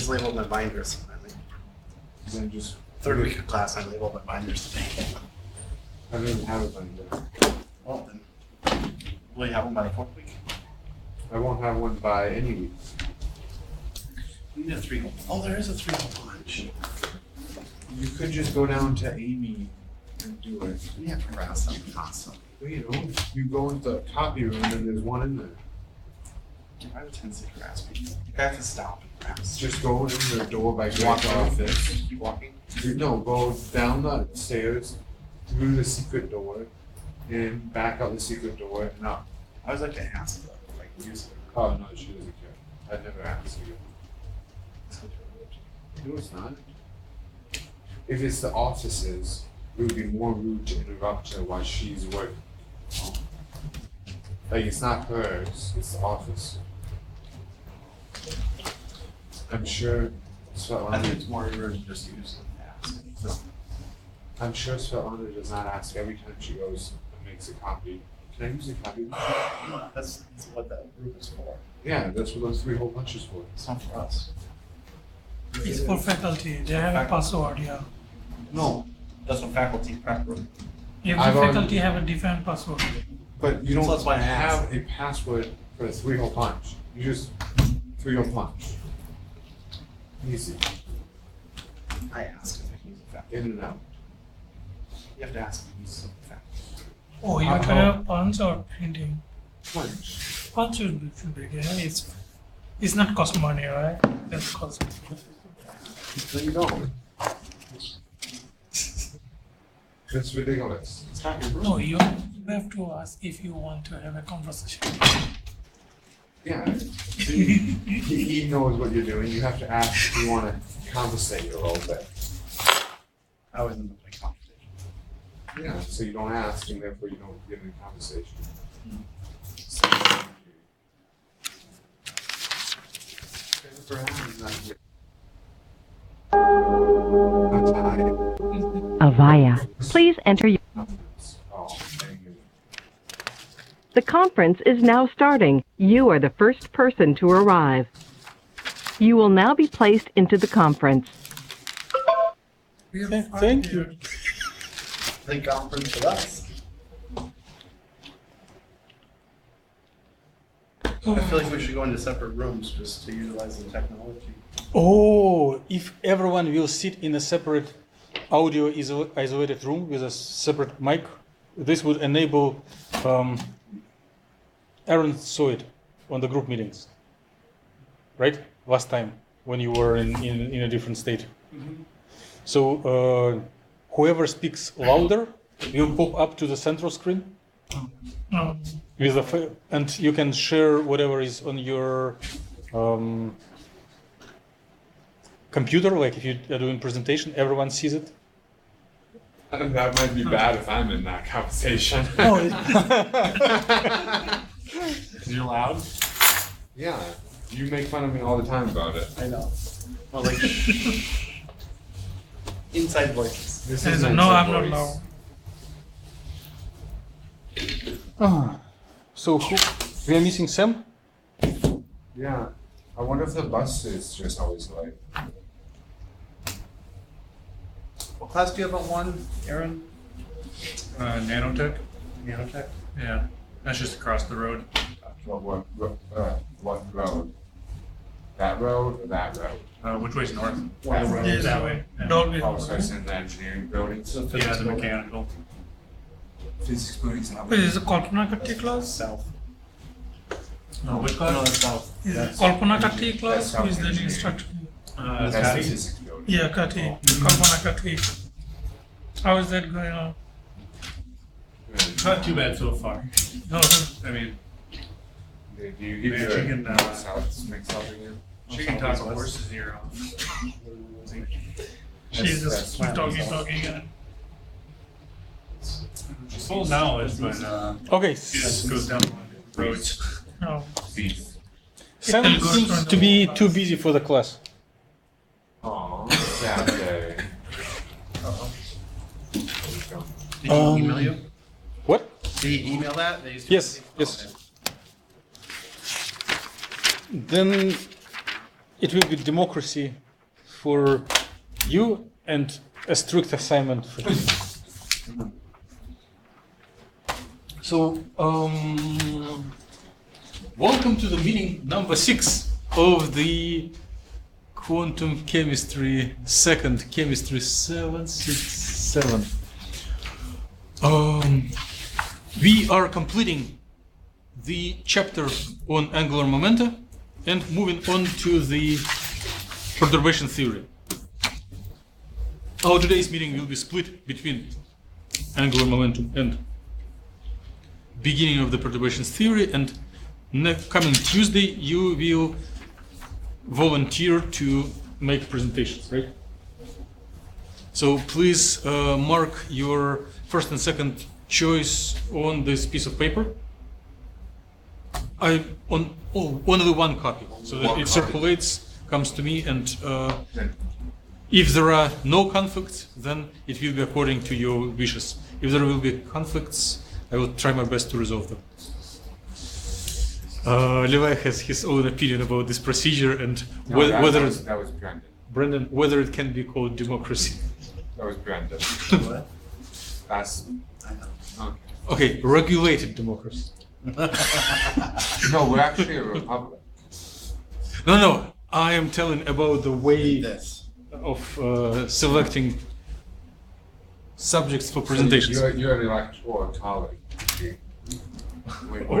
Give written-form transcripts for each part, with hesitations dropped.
just labeled my binders. Then just Third week of class, I labeled my binders today. I don't even have a binder. Well, then, will you have one by the fourth week? I won't have one by any week. We need a 3-hole. Oh, there is a 3-hole punch. You could just go down to Amy and do it. We have to harass them constantly. Well, you know, you go into the copy room and there's one in there. I have a tendency to harass people. I have to stop and harass. Just go in the door by Greg's Walk office. Keep walking. No, go down the stairs, through the secret door, and back out the secret door and up. I always like to ask though, like use it. Oh no, she doesn't care. I'd never ask you. No, it's not. If it's the offices, it would be more rude to interrupt her while she's working. Like it's not hers, it's the office. I'm sure I think Svetlana, it's more rude to just use it and ask. So, I'm sure Svetlana does not ask every time she goes and makes a copy. Can I use a copy? that's what that group is for. Yeah, that's what those 3-hole punches for. It's not for us. It's for faculty. They have a password, yeah. No, That's what faculty prep room. Every I've already- faculty have a different password. but you So don't that's why I asked. have a password for a 3-hole punch. You just 3-hole punch. Easy. I ask if I can use a faculty. In and out. You have to ask if you use a faculty. Oh, you have to have punch or printing. Punch. Punch will be big, yeah. It's not cost money, right? That's cost. No, you don't. That's ridiculous. It's not your room. No, you have to ask if you want to have a conversation. Yeah. He knows what you're doing. You have to ask if you want to conversate a little bit. I always end up like conversation. Yeah, so you don't ask and therefore you don't get in a conversation. Avaya. Please enter your... Oh, thank you. The conference is now starting. You are the first person to arrive. You will now be placed into the conference. Thank you. The conference with us. I feel like we should go into separate rooms just to utilize the technology. Oh, if everyone will sit in a separate audio isolated room with a separate mic, this would enable. Aaron saw it on the group meetings, right? Last time when you were in a different state. Mm-hmm. So whoever speaks louder will pop up to the central screen No. with and you can share whatever is on your computer. Like if you are doing presentation, everyone sees it. That might be bad if I'm in that conversation. Oh, You're loud? Yeah, you make fun of me all the time about it. I know. Well, like, inside voices. This Says, my no, inside I'm not voice. loud. So we are missing Sam. Yeah, I wonder if the bus is just always late. What class do you have at 1, Aaron? Nanotech? Nanotech? Yeah, that's just across the road. What road? That road or that road? Which way's north? Yes. That way. Yeah, Don't be. Oh, so it's in the engineering buildings? yeah the mechanical. Physics buildings. Wait, is it Kalpana Katti class? South. Oh, which No, class? that's south. Is it Kalpana Katti class? Who is the instructor? That's the Patty. physics building. Yeah, Katti. Kalpana Katti. How is that going on? Not too bad so far. No, I mean, Do you give Man, your she can, make something in? she can talk a horse's ear off. she's That's just talking. And She's full of knowledge, but Okay, she just goes down the roads. no. Sam It will seems go to be too busy for the class. Aw, sad day. Did he email you? What? Did he email that? They used to- Yes, yes. Then it will be democracy for you and a strict assignment for you. So, welcome to the meeting number 6 of the Quantum Chemistry second Chemistry 767. We are completing the chapter on angular momenta and moving on to the perturbation theory. Our today's meeting will be split between angular momentum and beginning of the perturbations theory, and coming Tuesday you will volunteer to make presentations, right? So please mark your first and second choice on this piece of paper. Only one copy, so that it circulates, comes to me, and if there are no conflicts, then it will be according to your wishes. If there will be conflicts, I will try my best to resolve them. Levi has his own opinion about this procedure and whether that was Brandon. Brendan, whether it can be called democracy. That was Brandon. What? That's I know. okay. Okay, regulated democracy. No, we're actually a republic. No, I am telling about the way This. of selecting subjects for presentations. You're an electoral college.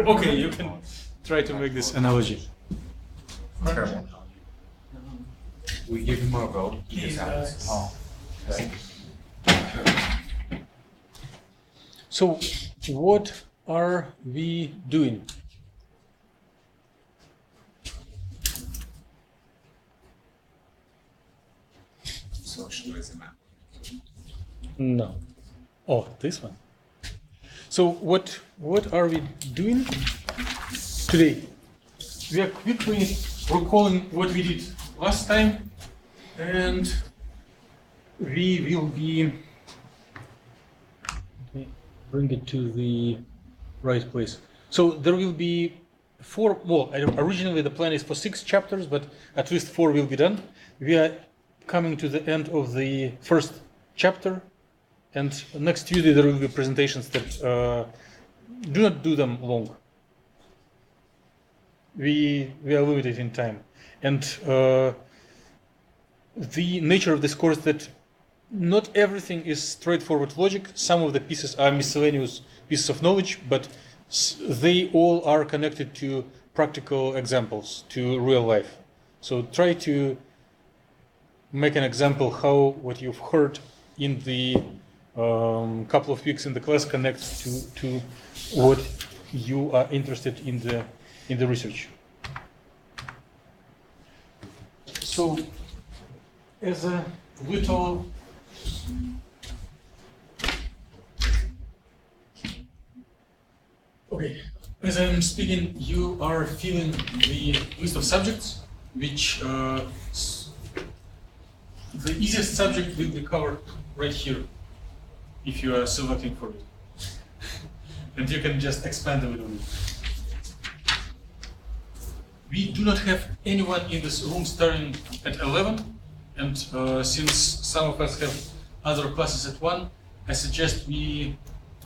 Okay, you can try to make this analogy. Terrible. We give him a vote. He decides. Oh. Okay. So, what are we doing? Socialism. No. Oh, this one. So what are we doing today? We are quickly recalling what we did last time, and we will be. Let me bring it to the right place. So there will be 4. Well, originally the plan is for 6 chapters, but at least 4 will be done. We are coming to the end of the first chapter, and next Tuesday there will be presentations that do not do them long. We are limited in time, and the nature of this course that not everything is straightforward logic. Some of the pieces are miscellaneous pieces of knowledge, but they all are connected to practical examples, to real life. So try to make an example how what you've heard in the couple of weeks in the class connects to what you are interested in the research. So, as a little okay, as I'm speaking, you are filling the list of subjects, which the easiest subject will be covered right here, if you are selecting for it. And you can just expand a little bit. We do not have anyone in this room starting at 11, and since some of us have other classes at 1, I suggest we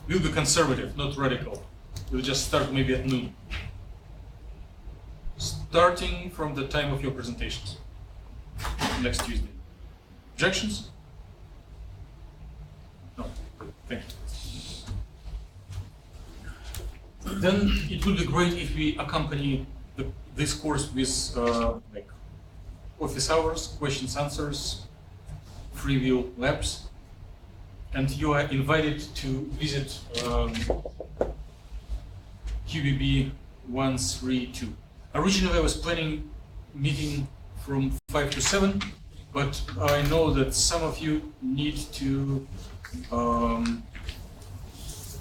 will be conservative, not radical. We'll just start maybe at noon, starting from the time of your presentations next Tuesday. Objections? No. Thank you. Then it would be great if we accompany this course with like office hours, questions, answers, free will labs, and you are invited to visit QBB 132. Originally, I was planning meeting from 5 to 7. But I know that some of you need to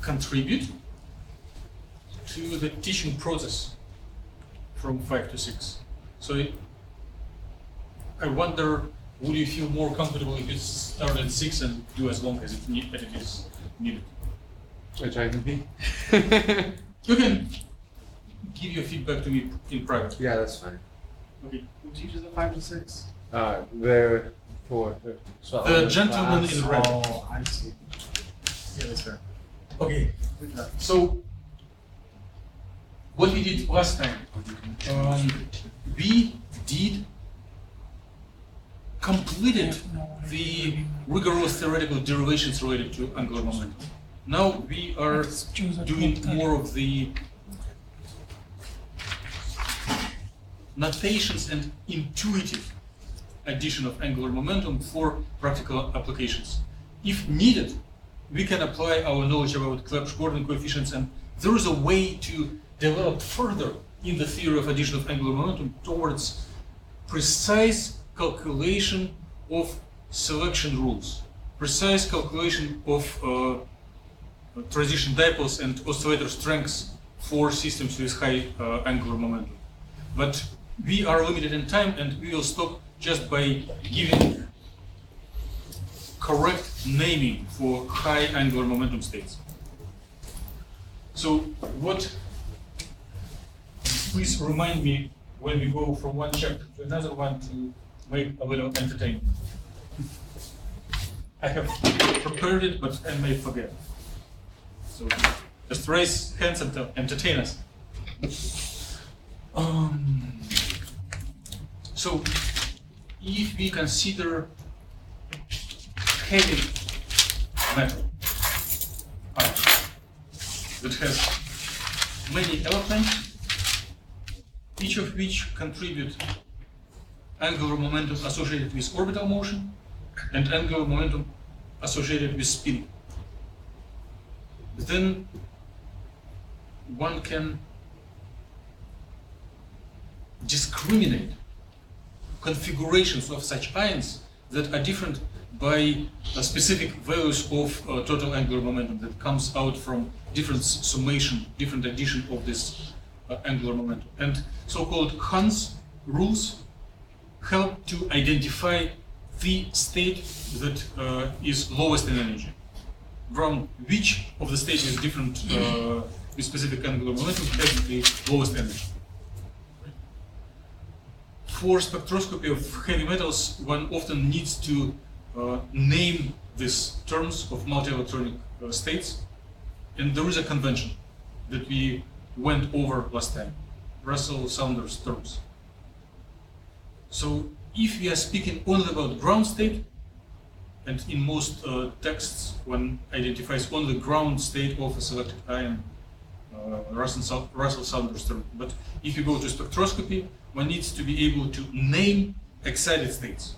contribute to the teaching process from 5 to 6. So I wonder, would you feel more comfortable if you start at 6 and do as long as it is needed? Which I can be. You can give your feedback to me in private. Yeah, that's fine. Okay, who teaches at 5 to 6? They're for The gentleman in red. Oh, I see. Yeah, that's fair. Okay. Good job. So, what we did last time, we did completed the rigorous theoretical derivations related to angular momentum. Now we are doing more of the notations and intuitive addition of angular momentum for practical applications. If needed, we can apply our knowledge about Clebsch-Gordon coefficients, and there is a way to develop further in the theory of addition of angular momentum towards precise calculation of selection rules, precise calculation of transition dipoles and oscillator strengths for systems with high angular momentum. But we are limited in time, and we will stop just by giving correct naming for high angular momentum states. So what, please remind me when we go from one chapter to another one to make a little entertaining. I have prepared it, but I may forget. So just raise hands and entertain us. So if we consider heavy metal that has many electrons, each of which contribute angular momentum associated with orbital motion and angular momentum associated with spin, then one can discriminate configurations of such ions that are different by specific values of total angular momentum that comes out from different summation, different addition of this angular momentum. And so-called Hans rules help to identify the state that is lowest in energy, from which of the states is different with specific angular momentum has the lowest energy. For spectroscopy of heavy metals, one often needs to name these terms of multi-electronic states, and there is a convention that we went over last time, Russell-Saunders terms. So if we are speaking only about ground state, and in most texts one identifies only ground state of a selected ion, Russell-Saunders term. But if you go to spectroscopy, one needs to be able to name excited states.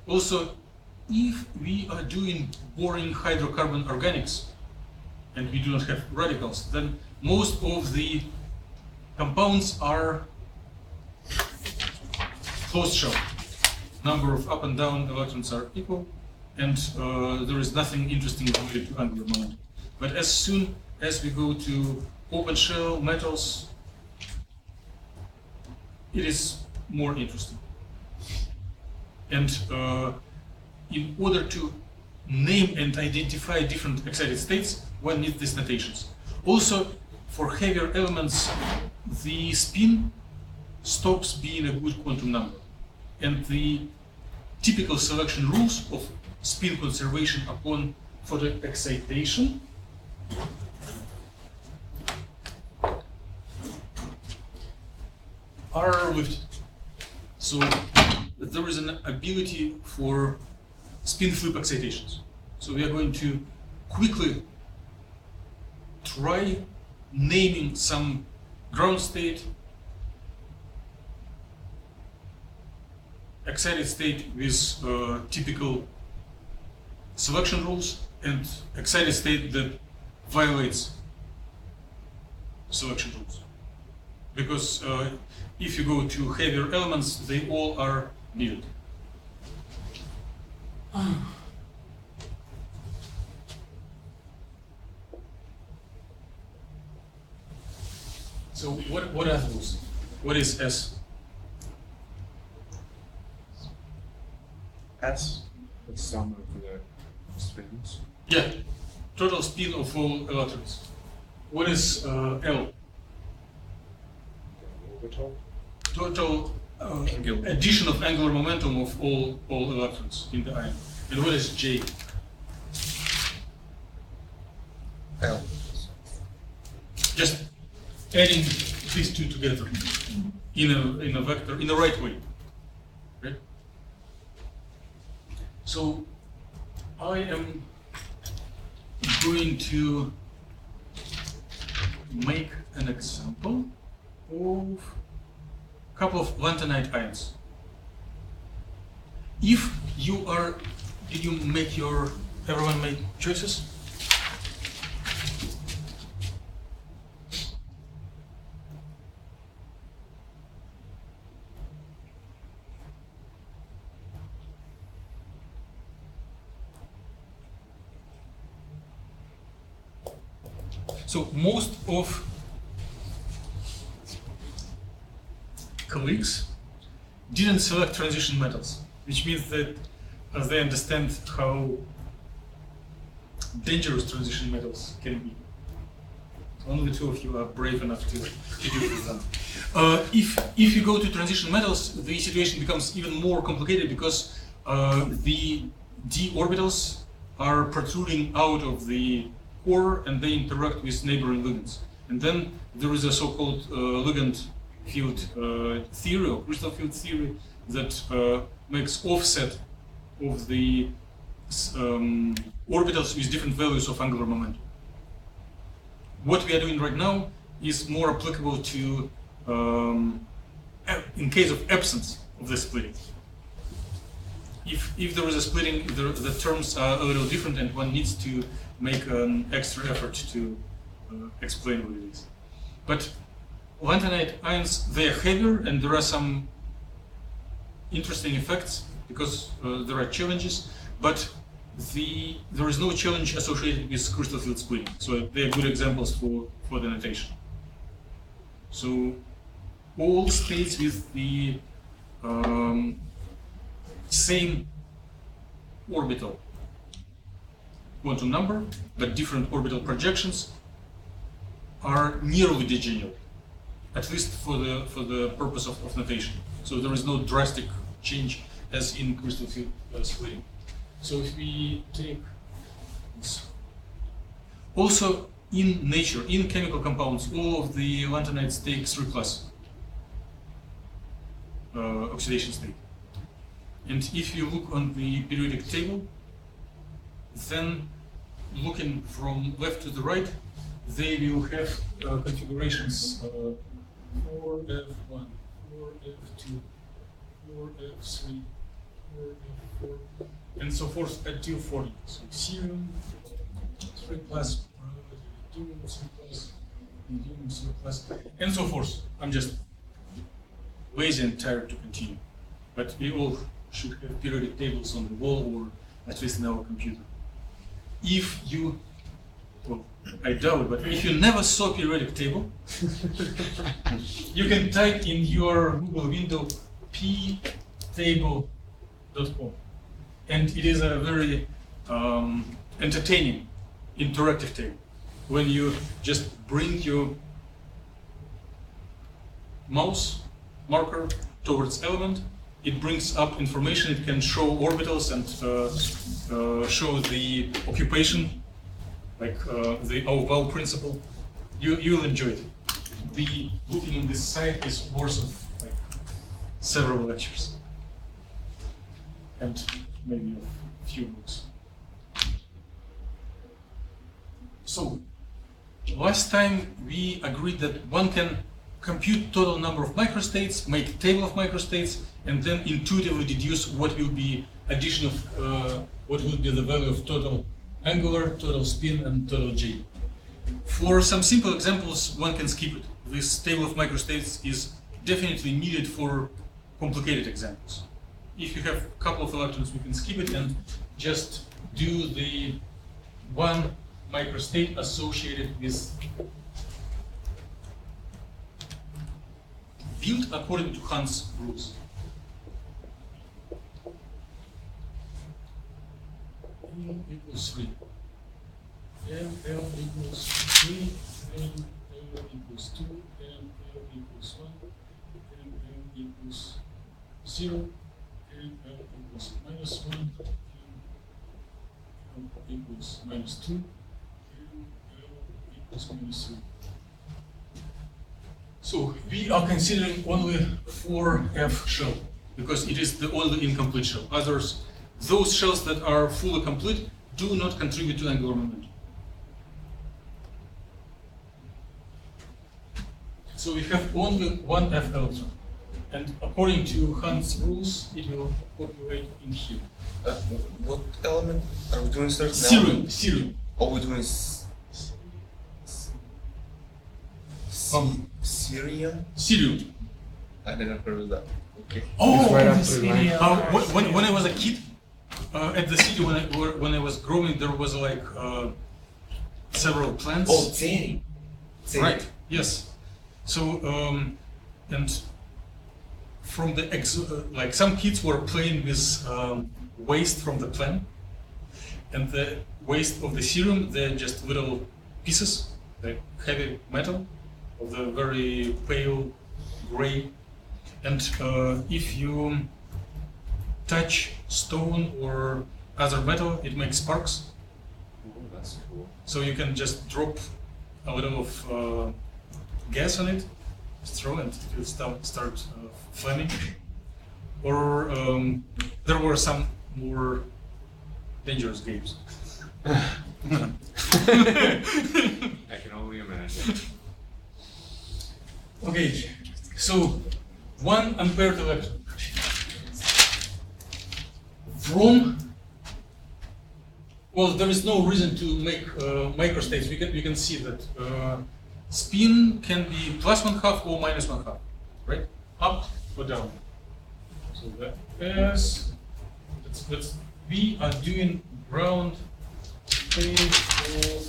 Also, if we are doing boring hydrocarbon organics and we do not have radicals, then most of the compounds are closed shell. Number of up and down electrons are equal, and there is nothing interesting related to angular momentum. But as soon as we go to open shell metals, it is more interesting. And in order to name and identify different excited states, one needs these notations. Also, for heavier elements, the spin stops being a good quantum number. And the typical selection rules of spin conservation upon photoexcitation are lifted. So there is an ability for spin flip excitations. So we are going to quickly try naming some ground state, excited state with typical selection rules, and excited state that violates selection rules. Because if you go to heavier elements, they all are needed. So what are those? What is S? S. The sum of the spins. Yeah, total spin of all electrons. What is L? total addition of angular momentum of all electrons in the ion. And what is J? L. Just adding these two together in a vector in the right way. Right? So I am going to make an example of a couple of lanthanide ions. If you are, did you make your, everyone make choices? So most of colleagues didn't select transition metals, which means that they understand how dangerous transition metals can be. Only two of you are brave enough to do this. If you go to transition metals, the situation becomes even more complicated because the d orbitals are protruding out of the core and they interact with neighboring ligands. And then there is a so-called ligand field theory or crystal field theory that makes offset of the orbitals with different values of angular momentum. What we are doing right now is more applicable to in case of absence of the splitting. If there is a splitting, the terms are a little different and one needs to make an extra effort to explain what it is. But lanthanide ions, they are heavier and there are some interesting effects because there are challenges, but there is no challenge associated with crystal field splitting. So they are good examples for the notation. So all states with the same orbital quantum number, but different orbital projections are nearly degenerate, at least for the purpose of notation. So there is no drastic change as in crystal field splitting. So if we take this. Also in nature, in chemical compounds, all of the lanthanides take 3+ oxidation state. And if you look on the periodic table, then looking from left to the right, they will have configurations 4F1, 4F2, 4F3, 4F4, and so forth until 40. So serum, 3+, 2, 3+, medium, 3+, and so forth. I'm just lazy and tired to continue. But we all should have periodic tables on the wall or at least in our computer. If you, well, I doubt, but if you never saw periodic table, you can type in your Google window ptable.com, and it is a very entertaining, interactive table. When you just bring your mouse marker towards element, it brings up information. It can show orbitals and show the occupation, like the Auval principle. You'll enjoy it. The looking on this site is worth of like several lectures and maybe a few books. So last time we agreed that one can compute total number of microstates, make table of microstates, and then intuitively deduce what will be addition of what would be the value of total angular, total spin, and total J. For some simple examples, one can skip it. This table of microstates is definitely needed for complicated examples. If you have a couple of electrons, we can skip it and just do the one microstate associated with built according to Hans' rules. M equals 3. M L equals 3. M L equals 2. M L equals 1. and L equals 0, and L equals -1, and L equals -2, and L equals -3. So we are considering only 4F shell because it is the only incomplete shell. Others, those shells that are fully complete do not contribute to angular momentum. So we have only one F electron, and according to Hans' rules, it will populate in here. What element are we doing certain Cerium, cerium. All we're doing is Syrian? Cerium. I never heard of that. Okay. It's right the after the line. Syria. When I was a kid, at the city when I was growing, there was like several plants. Oh, Zeri. Right. Yes. So and from the like some kids were playing with waste from the plant, and the waste of the serum, they're just little pieces, like heavy metal of the very pale gray. And if you touch stone or other metal, it makes sparks. Oh, that's cool. So you can just drop a little of gas on it, throw, and it will start flaming. Or there were some more dangerous games. I can only imagine. Okay, so 1 unpaired electron from, well, there is no reason to make microstates. We can see that spin can be +1/2 or -1/2, right? Up or down. So that is, we are doing ground state of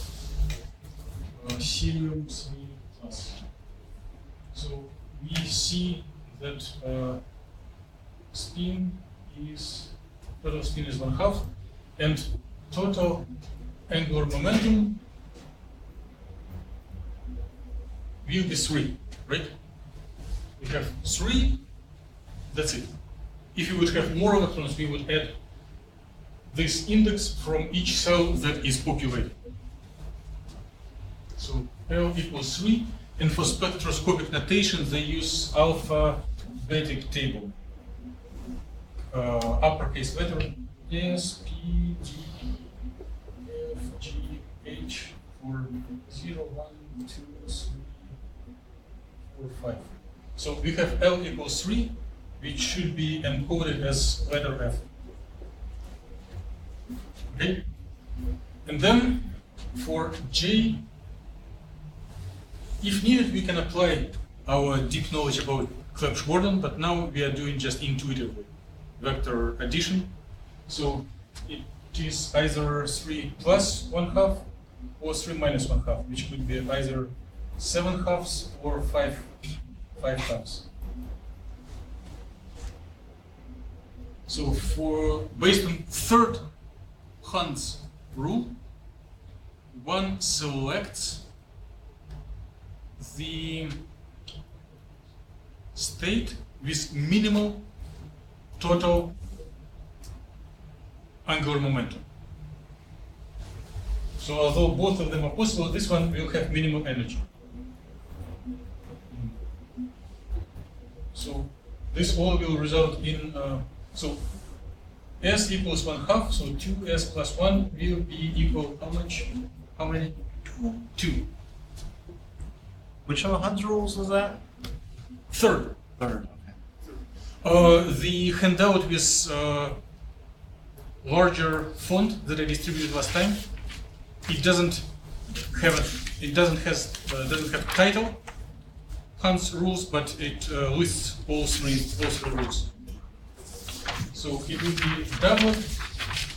cerium 3+. So we see that total spin is 1/2, and total angular momentum will be 3, right? We have 3, that's it. If we would have more electrons, we would add this index from each cell that is populated. So L equals 3, and for spectroscopic notation, they use alphabetic table. Uppercase letter S, P, D, F, G, H for 0, 1, 2, 3, 4, 5. So we have L equals 3, which should be encoded as letter F. Okay? And then for J, if needed, we can apply our deep knowledge about Clebsch-Gordon, but now we are doing just intuitively vector addition. So it is either 3 + 1/2 or 3 - 1/2, which could be either 7/2 or 5/2. So based on third Hans rule, one selects the state with minimal total angular momentum. So although both of them are possible, this one will have minimal energy. So this all will result in, so S equals 1/2, so 2S + 1 will be equal how much? How many? 2. Which of the Hans rules was that? Third. Third, okay. The handout with larger font that I distributed last time, it doesn't have title, Hans rules, but it lists all three rules. So it will be double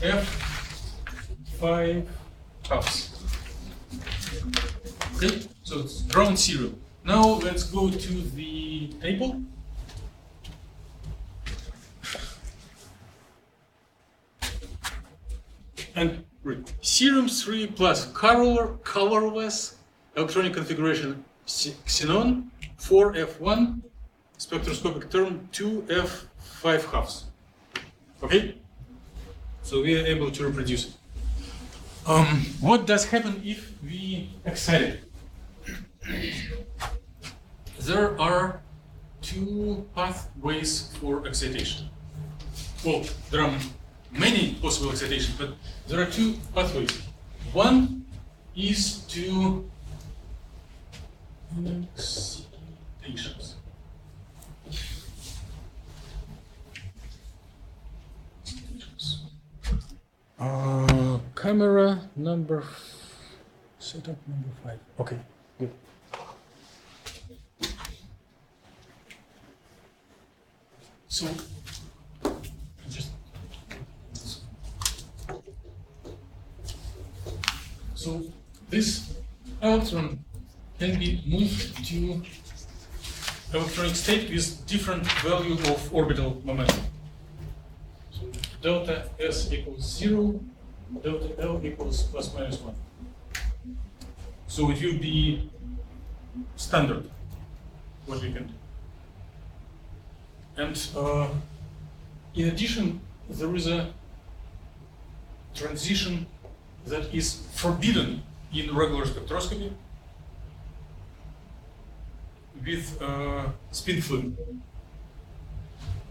F 5/2. Okay, so it's ground zero. Now let's go to the table. And serum 3 plus colorless electronic configuration xenon 4F1 spectroscopic term 2f5 halves. Okay? So we are able to reproduce it. What does happen if we excite it? There are two pathways for excitation. Well, there are many possible excitations, but there are two pathways. One is to excitations. Camera number setup number 5. Okay, good. So just so this electron can be moved to electronic state with different value of orbital momentum. So delta S equals 0, delta L equals plus minus 1. So it will be standard what we can do. And in addition, there is a transition that is forbidden in regular spectroscopy with spin flip.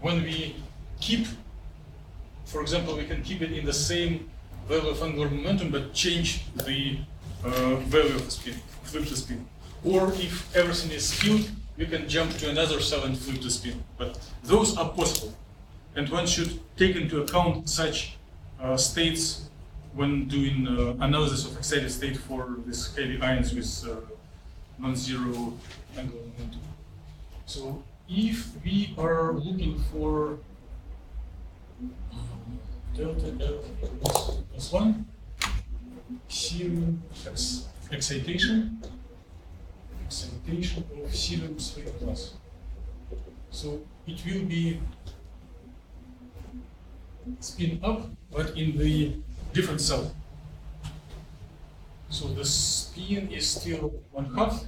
When we keep, for example, we can keep it in the same value of angular momentum but change the value of the spin, flip the spin. Or if everything is filled, we can jump to another cell and flip the spin. But those are possible. And one should take into account such states when doing analysis of excited state for these heavy ions with non-zero angular momentum. So if we are looking for delta L plus 1, serum excitation of serum 3 plus. So it will be spin up, but in the different cell. So the spin is still 1/2.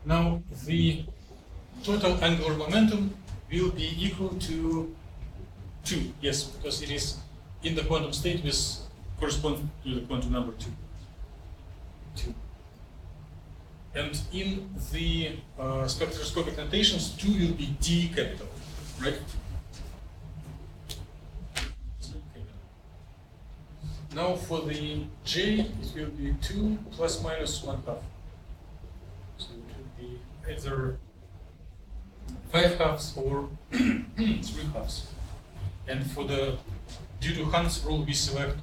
Now the total angular momentum will be equal to 2. Yes, because it is in the quantum state with correspond to the quantum number 2. 2. And in the spectroscopic notations, 2 will be D capital, right? Now for the J, it will be 2 plus minus 1/2. So it will be either 5 halves or 3 halves. And for the, due to Hans rule, we select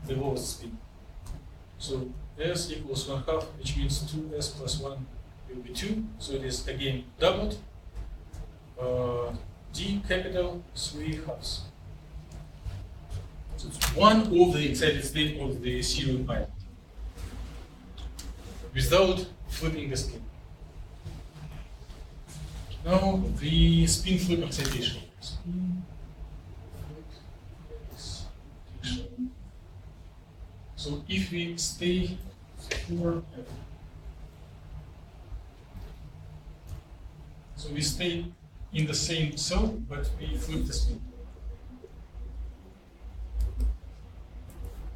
the lowest spin. So S equals 1/2, which means 2S plus 1 will be 2. So it is again doubled. D capital 3 halves. So it's one of the excited state of the serum ion without flipping the spin. Now the spin flip excitation. Spin flip excitation. So if we stay for so we stay in the same cell, but we flip the spin.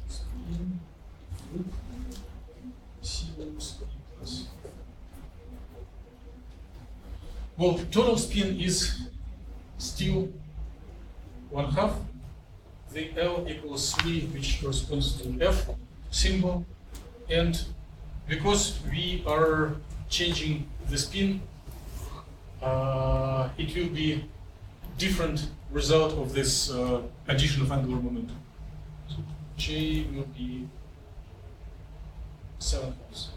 Spin, flip, serum 3 plus. Well, total spin is still 1/2. The L equals 3, which corresponds to F symbol. And because we are changing the spin, it will be different result of this addition of angular momentum. So J will be 7 halves.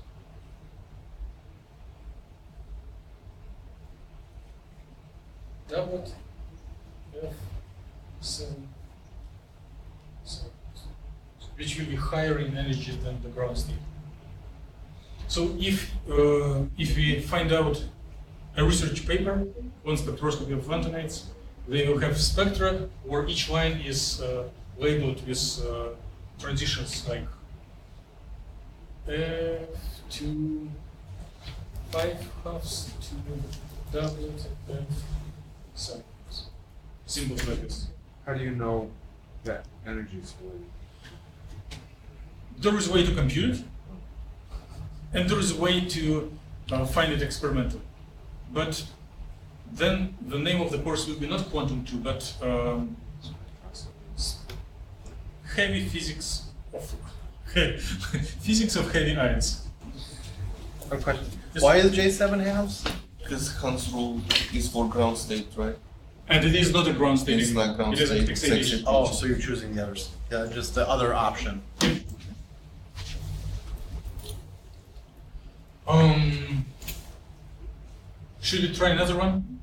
Doubled F 7, which will be higher in energy than the ground state. So if we find out a research paper on spectroscopy of lantanides, they will have spectra where each line is labeled with transitions like F to 5 halves to doublet F cycles. Symbols like this. How do you know that energy is flowing? There is a way to compute it, and there is a way to find it experimentally. But then the name of the course will be not quantum 2, but heavy physics of physics of heavy ions. A question. Yes. Why the J7 halves? Because Hans rule is for ground state, right? And it is not a ground state. It's not ground it is an state, excitation. Oh, so you're choosing the others. Yeah, just the other option. Should we try another one?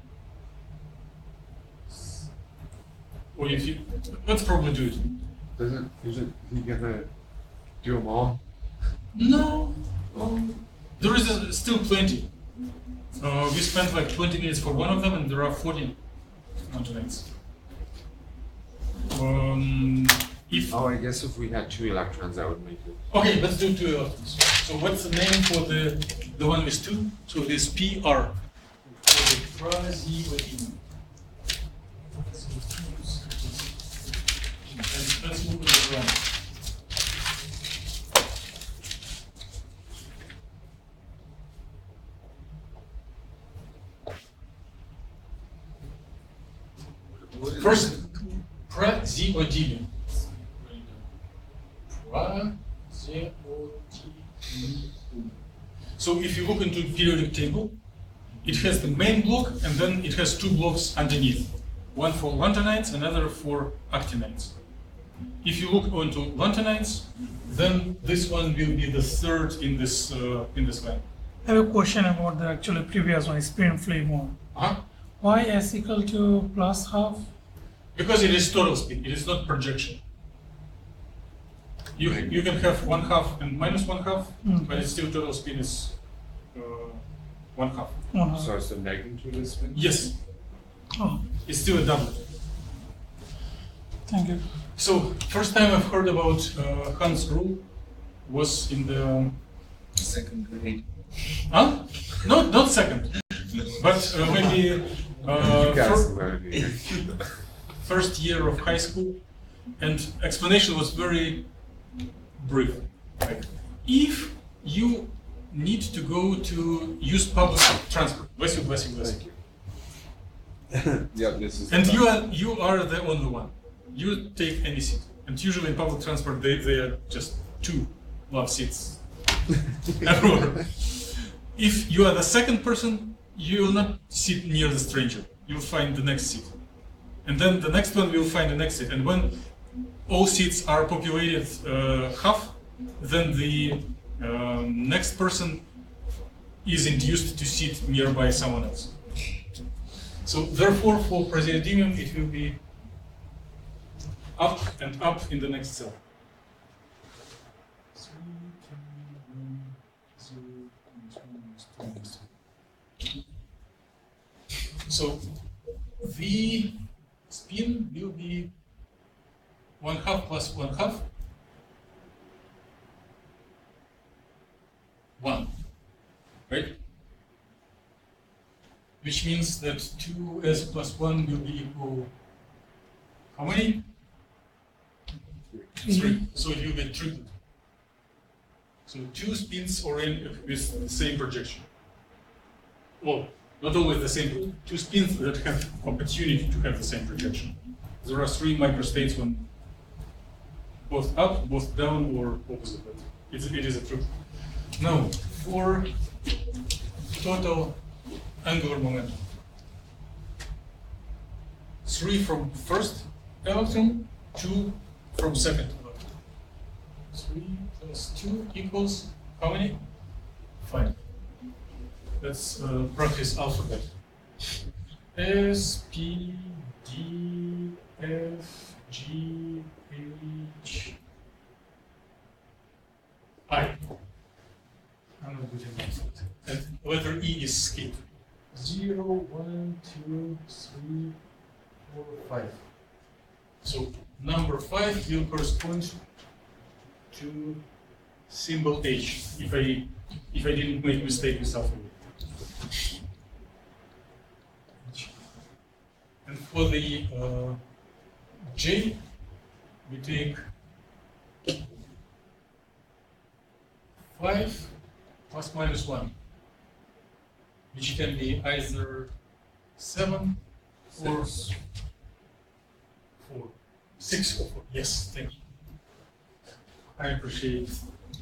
Or if you, let's probably do it. Is he gonna do them all? No. There is still plenty. We spent like 20 minutes for one of them, and there are 40 continents. If Oh, I guess if we had 2 electrons, that would make it. okay, let's do 2 electrons. So what's the name for the one with 2? So it is PR. And let's move it around. First, prazeodimine. So if you look into the periodic table, it has the main block and then it has 2 blocks underneath. One for lanthanides, another for actinides. If you look onto lanthanides, then this one will be the third in this line. I have a question about the actually previous one, spin flame one. Uh-huh. Why S equal to plus half? Because it is total spin, it is not projection. You can have 1/2 and -1/2, but it's still total spin is 1/2. 1/2. So it's the negative spin? Yes, Oh, it's still a doublet. thank you. So first time I've heard about Hans' rule was in the Second grade. huh? Not second, but maybe You guys learned here. first year of high school, and explanation was very brief. Like, if you need to go to use public transport, bless you. Yeah, this is. And you are the only one. You take any seat, and usually in public transport they are just 2 love seats everywhere. If you are the second person, you will not sit near the stranger. You will find the next seat, and then the next one will find the next seat. And when all seats are populated half, then the next person is induced to sit nearby someone else. So therefore, for praseodymium, it will be up and up in the next cell. So the spin will be 1/2 plus 1/2. 1, right? Which means that 2s plus 1 will be equal how many? 3. So it will be triplet. So 2 spins are in with the same projection. Well, not always the same, 2 spins that have opportunity to have the same projection. There are 3 microstates when both up, both down, or opposite. But it is a triplet. Now, for total angular momentum. 3 from first electron, 2 from second electron. 3 plus 2 equals how many? 5. Let's practice alphabet. S, P, D, F, G, H, I. I'm not good at math. And letter E is skipped. 0, 1, 2, 3, 4, 5. So number 5 will correspond to symbol H if I didn't make mistake with alphabet. for the J, we take 5 plus minus 1, which can be either 7 or 4. 6 or 4. Yes, thank you. I appreciate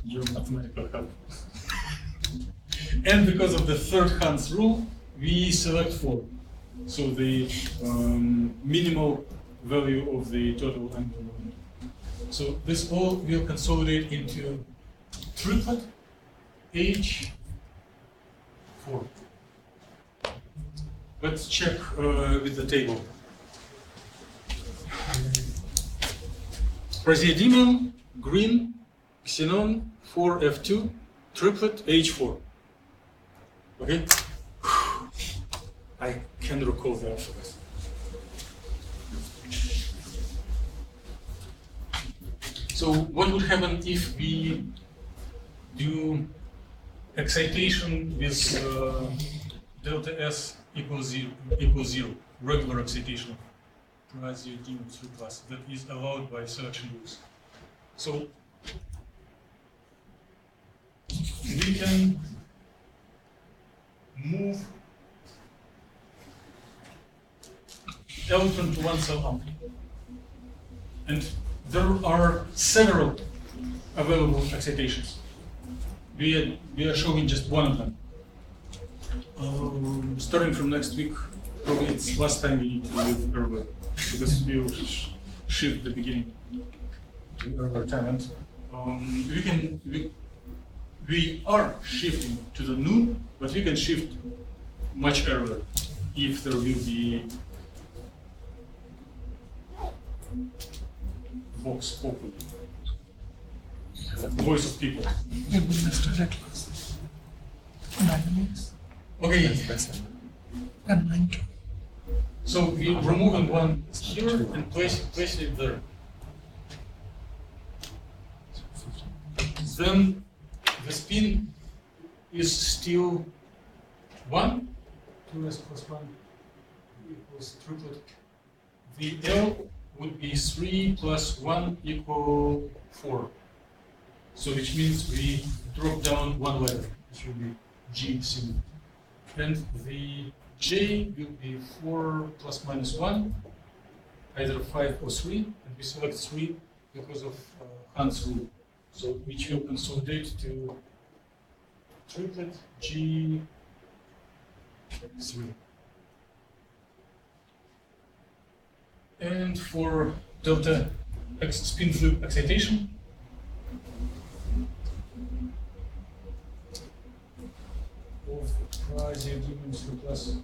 your mathematical help. And because of the third Hans rule, we select 4. So the minimal value of the total angular momentum. So this all will consolidate into triplet H4. Let's check with the table. Praseodymium, green, xenon, 4F2, triplet H4. Okay? I can recall the alphabet. So what would happen if we do excitation with delta S equals 0, regular excitation of praseodymium 3+, that is allowed by selection rules. So we can move electron to one cell up. And there are several available excitations. We are showing just one of them. Starting from next week, probably it's last time we need to leave early, because we will shift the beginning to earlier time. And we are shifting to the noon, but we can shift much earlier if there will be vox populi, voice of people. Dynamics Okay, and 90. so we're removing one here and placing it there. Then the spin is still 1, 2s plus 1 equals triplet. The L would be 3 plus 1 equal 4. So which means we drop down one letter, which will be G single. And the J will be 4 plus minus 1, either 5 or 3, and we select 3 because of Hans rule. So which will consolidate to triplet G3. And for delta X spin flip excitation, of praseodymium 3+,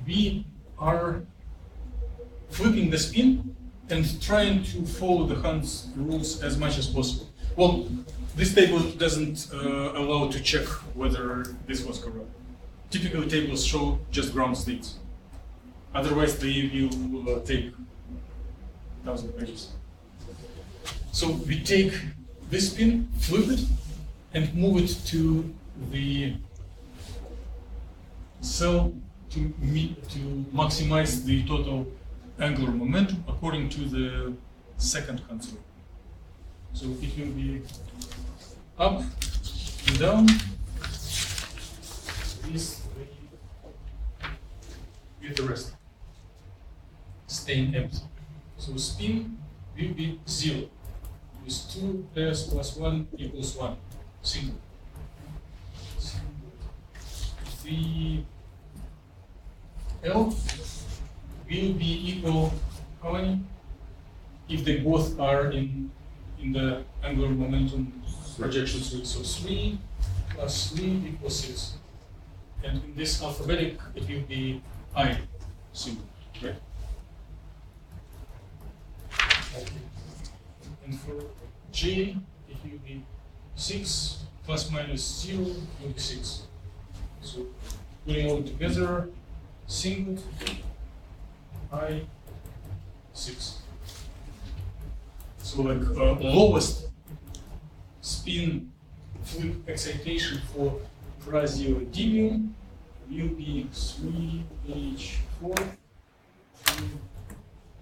we are flipping the spin and trying to follow the Hans rules as much as possible. Well, this table doesn't allow to check whether this was correct. Typically, tables show just ground states. Otherwise, they will take 1,000 pages. So we take this spin, flip it, and move it to the cell to maximize the total angular momentum according to the second Hans rule. So it will be up and down with the rest, staying empty. So spin will be 0, with 2s plus 1 equals 1, single. The L will be equal how many? If they both are in the angular momentum projection suite. So 3 plus 3 equals 6. And in this alphabetic, it will be I single, right? And for J, it will be 6 plus minus 0 will be 6. So putting all together, singlet, I, 6. So like lowest spin flip excitation for praseodymium will be 3H4 to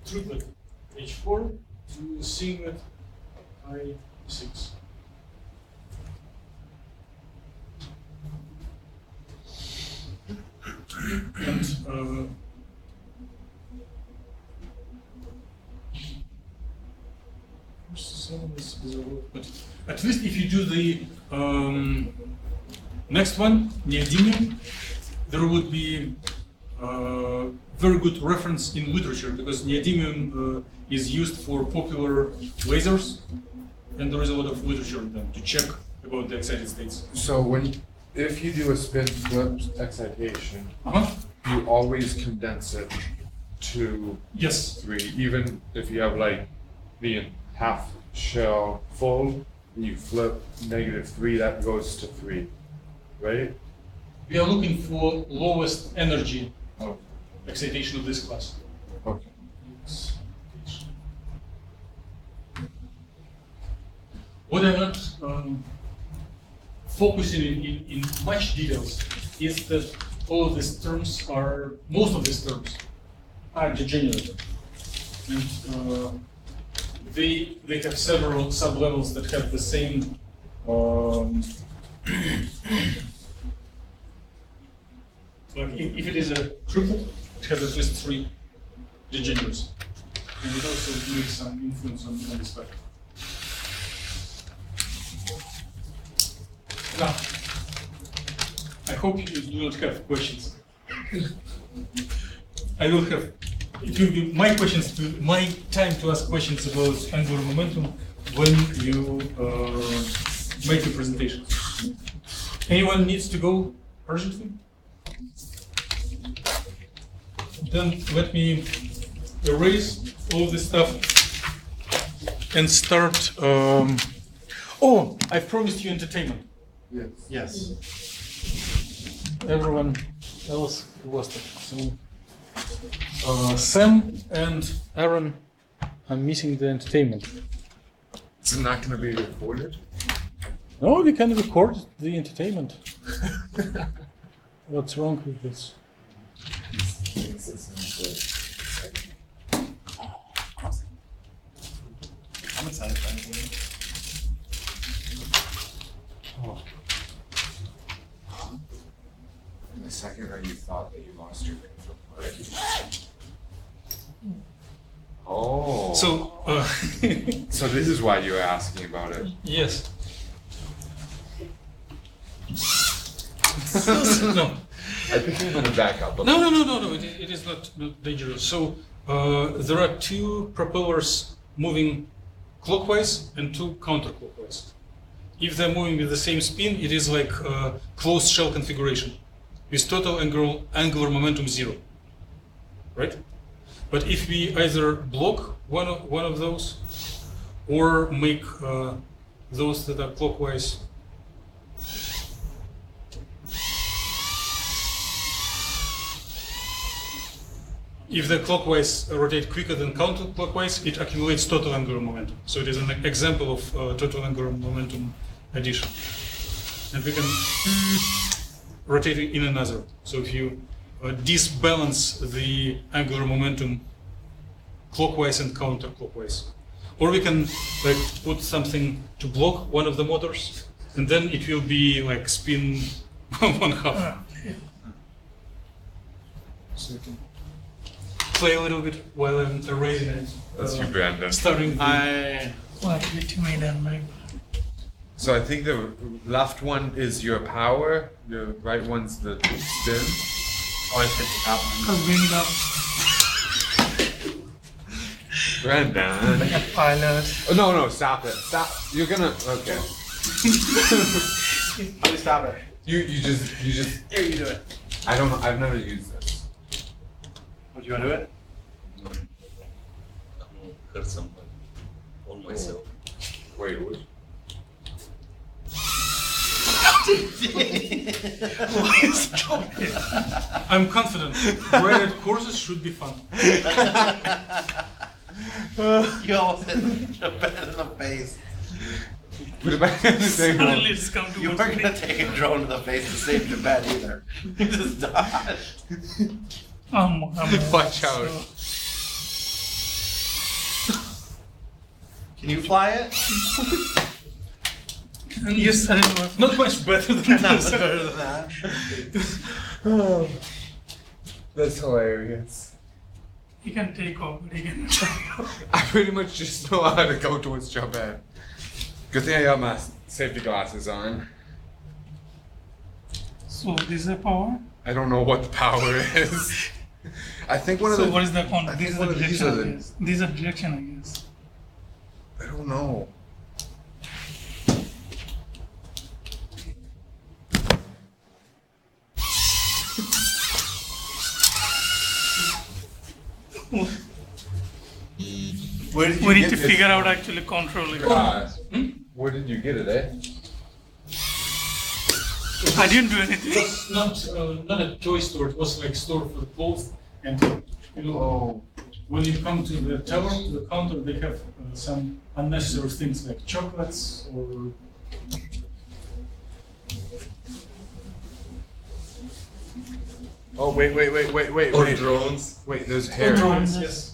triplet H4 to singlet I6. And but at least if you do the next one, neodymium, there would be very good reference in literature because neodymium is used for popular lasers, and there is a lot of literature on them to check about the excited states. So if you do a spin flip excitation, Uh-huh. you always condense it to Yes. 3, even if you have like the half shell full, you flip -3, that goes to 3, right? We are looking for lowest energy excitation of this class. Okay. What I'm not focusing in much details is that all of these terms are, most of these terms are degenerate. And they have several sublevels that have the same like if it is a triplet, it has at least 3 degenerates. And it also makes some influence on this factor. Now, I hope you do not have questions. I will have, it will be my time to ask questions about angular momentum when you make your presentation. Anyone needs to go urgently? Then let me erase all this stuff and start. Oh, I promised you entertainment. Yes. Yes. Everyone else lost it. So, Sam and Aaron are missing the entertainment. It's not going to be recorded? No, we can record the entertainment. What's wrong with this? I'm excited for it. In the second that you thought that you lost your control. Oh. So, So this is why you were asking about it. yes. No. I think I'm going to back up. No, it is not dangerous. So there are 2 propellers moving clockwise and 2 counterclockwise. If they're moving with the same spin, it is like a closed shell configuration with total angular momentum 0, right? But if we either block one of those or make those that are clockwise if the clockwise rotate quicker than counterclockwise, it accumulates total angular momentum. So it is an example of total angular momentum addition. And we can rotate it in another. So if you disbalance the angular momentum clockwise and counterclockwise. Or we can like put something to block one of the motors, and then it will be like spin 1/2. So you can play a little bit while I'm erasing it. That's you, Brandon. Starting. Well, to me then, maybe. So I think the left one is your power, the right one's the spin. Oh, I picked that one. Because bring it up Brandon. like a pilot. Oh, no, stop it. Stop. You're gonna, okay. How do you stop it? You just, Here, you do it. I've never used this. Would you want to do it? Hurt someone or myself. Wait, what? I'm confident. Graded courses should be fun. You almost hit the bed in the face. Put it back in the same Suddenly hole. it's come You towards weren't me. gonna take a drone to the face to save Tibet either. You just dodged. Watch out. Can you fly it? Yes, I don't know. Not much better than Not this. better than that. That's hilarious. He can take off, but he can take off. I pretty much just know how to go towards Japan. Good thing I got my safety glasses on. So this is the power. I don't know what the power is. I think one of So the. what is the con? I This think is one the of these direction, are I the. guess. These are direction, I guess. I don't know. Where did you We need get to this? figure out actually control it. Where did you get it, eh? I didn't do It anything. was not a toy store. It was like store for clothes. And you know, when you come to the tower, to the counter, they have some unnecessary things like chocolates or. Oh wait, Or drones. Wait, there's hair. Drones, yes.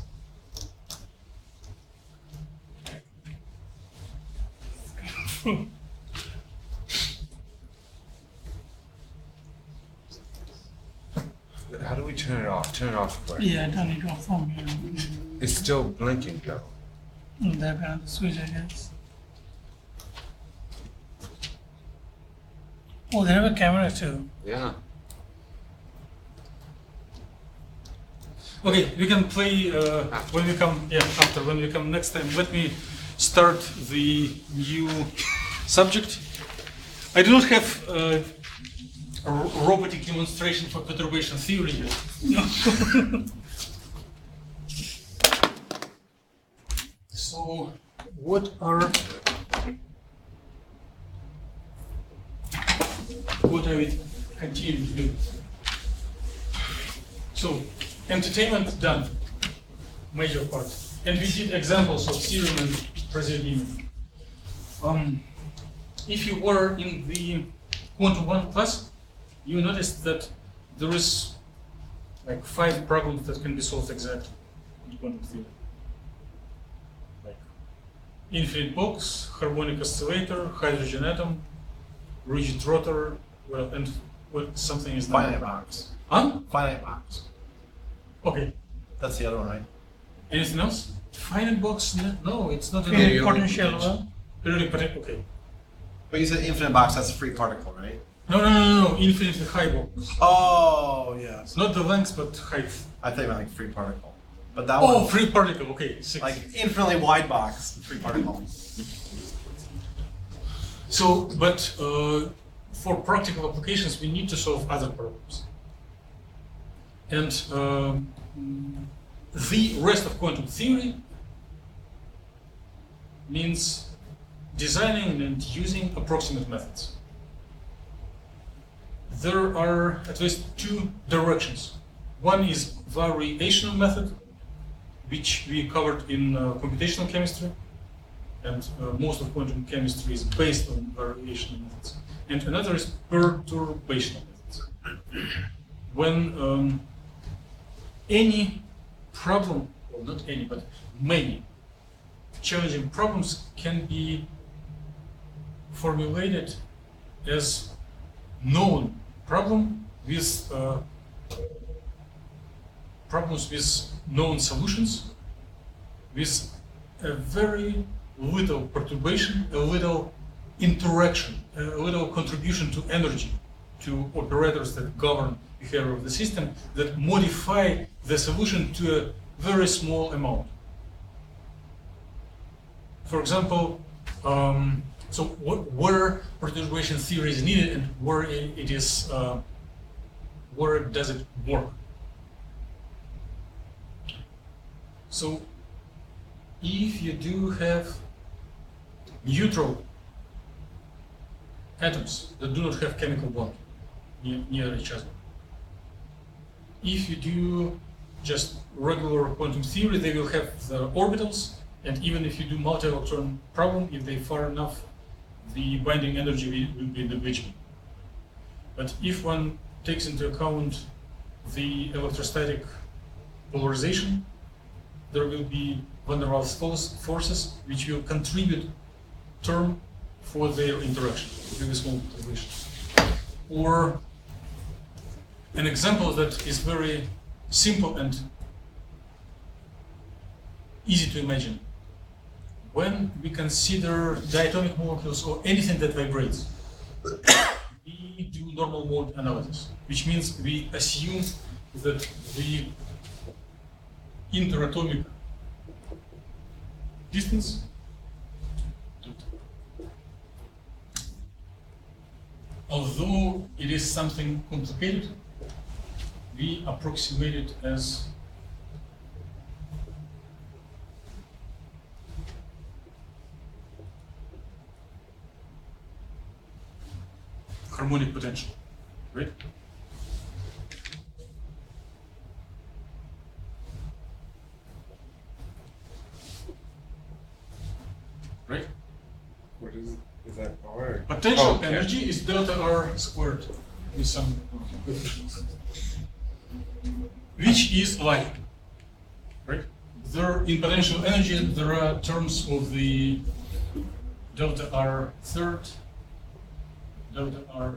How do we turn it off? Turn it off quick. Yeah, I turn it off from here. It's still blinking though. There behind the switch, I guess. Oh, they have a camera too. Yeah. Okay, we can play when we come. Yeah, after when we come next time. Let me start the new subject. I do not have a robotic demonstration for perturbation theory yet. So, what I will continue to do. So, entertainment done, major part. And we did examples of serum and presidium. If you were in the quantum 1 class, you noticed that there is like 5 problems that can be solved exactly in quantum theory. Like infinite box, harmonic oscillator, hydrogen atom, rigid rotor, well, and what something is not. Finite box. Huh? Finite box. Okay. That's the other one, right? Anything else? Finite box? No, it's not. Periodic potential, well. Periodic potential. Okay. But you said infinite box, that's a free particle, right? No. Infinitely high box. Oh, yeah. It's not the length, but height. I think like free particle. But that Oh, one, free particle. Okay. 6. like infinitely wide box, free particle. So, but for practical applications, we need to solve other problems. And the rest of quantum theory means designing and using approximate methods. There are at least 2 directions. One is variational method, which we covered in computational chemistry, and most of quantum chemistry is based on variational methods. And another is perturbational methods. When any problem, well not any, but many challenging problems can be formulated as known problem with problems with known solutions, with a very little perturbation, a little interaction, a little contribution to energy, to operators that govern behavior of the system, that modify the solution to a very small amount. For example, so where perturbation theory is needed and where it is, where does it work? So, if you do have neutral atoms that do not have chemical bond near each other, if you do just regular quantum theory, they will have the orbitals, and even if you do multi-electron problem, if they far enough, the binding energy will be negligible. But if one takes into account the electrostatic polarization, there will be van der Waals forces which will contribute term for their interaction, really small perturbation. Or an example that is very simple and easy to imagine. When we consider diatomic molecules or anything that vibrates, we do normal mode analysis, which means we assume that the interatomic distance although it is something complicated, we approximate it as harmonic potential, right? Right? What is that power? Potential Oh, okay. energy is delta R squared with some coefficients, which is light, right? There, in potential energy, there are terms of the delta R third, delta R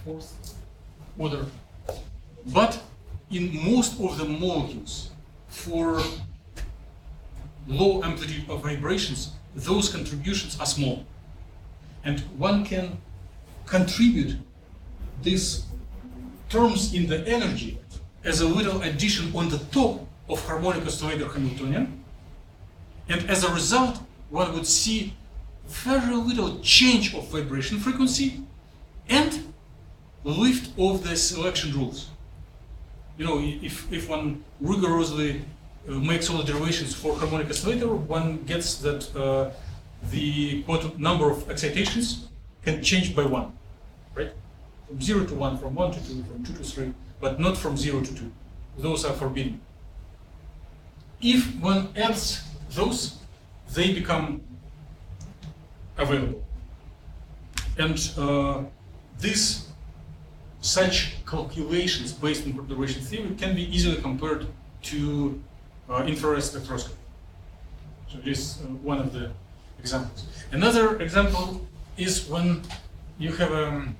fourth order. But in most of the molecules, for low amplitude of vibrations, those contributions are small. And one can contribute these terms in the energy as a little addition on the top of harmonic oscillator Hamiltonian. And as a result, one would see very little change of vibration frequency and lift of the selection rules. You know, if one rigorously makes all the derivations for harmonic oscillator, one gets that the quantum number of excitations can change by 1, right? From 0 to 1, from 1 to 2, from 2 to 3, but not from 0 to 2. Those are forbidden. If one adds those, they become available. And such calculations based on perturbation theory can be easily compared to infrared spectroscopy. So this is one of the examples. Another example is when you have an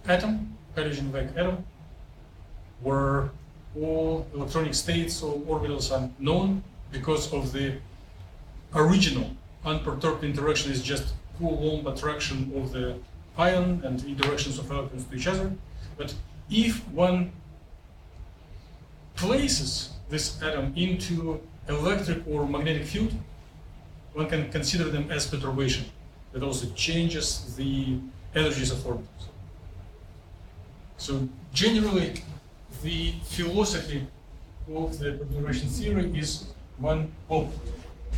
atom, hydrogen-like atom, where all electronic states or orbitals are known because of the original unperturbed interaction is just Coulomb attraction of the ion and interactions of electrons to each other. But if one places this atom into electric or magnetic field, one can consider them as perturbation. That also changes the energies of orbitals. So generally, the philosophy of the perturbation theory is one of